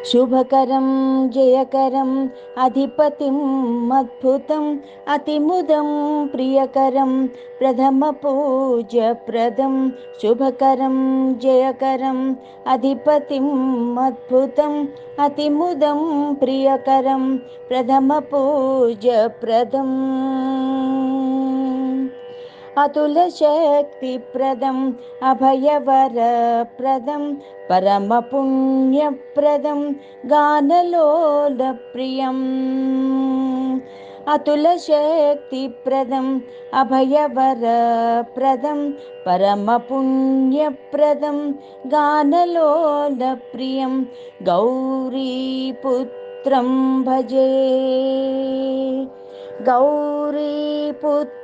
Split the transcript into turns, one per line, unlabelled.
शुभकरं जयकरम् अधिपतिम् अद्भुतम् अतिमुदं प्रियकरं प्रथमपूज्यप्रदं शुभकरं जयकरम् अधिपतिम् अद्भुतम् अतिमुदं प्रियकरं प्रथमपूज्यप्रदम् अतुलशक्तिप्रदम् अभयवरप्रदं परमपुण्यप्रदं गानलोलप्रियम् अतुलशक्तिप्रदम् अभयवरप्रदं परमपुण्यप्रदं गानलोलप्रियं गौरीपुत्रं भजे गौरीपुत्रं